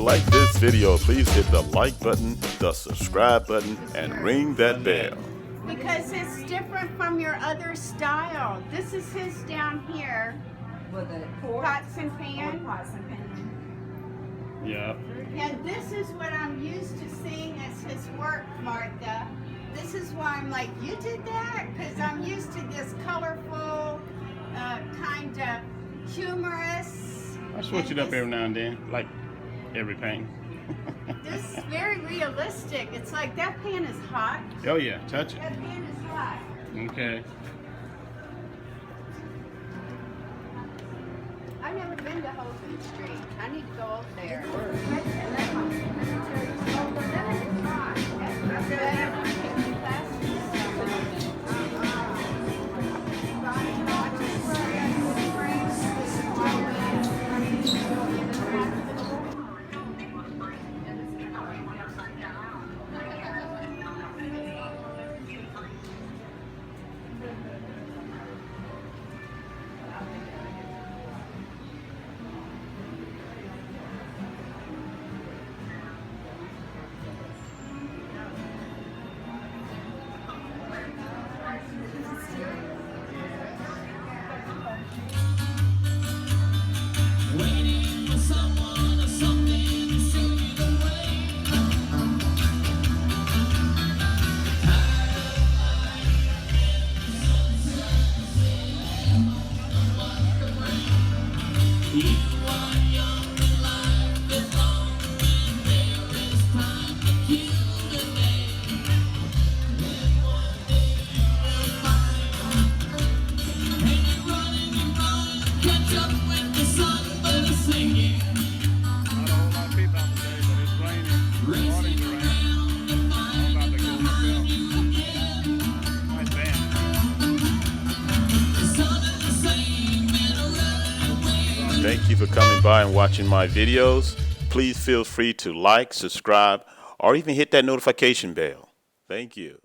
you like this video, please hit the like button, the subscribe button, and ring that bell. Because it's different from your other style. This is his down here. With the Pots and pan. pots and pan. Yeah. And this is what I'm used to seeing as his work, Martha. This is why I'm like, you did that? Because I'm used to this colorful, kind of humorous. I switch it up every now and then, like every painting. This is very realistic. It's like that pan is hot. Oh yeah, touch it. That pan is hot. Okay. I've never been to Hogan Street. I need to go up there. Thank you for coming by and watching my videos. Please feel free to like, subscribe, or even hit that notification bell. Thank you.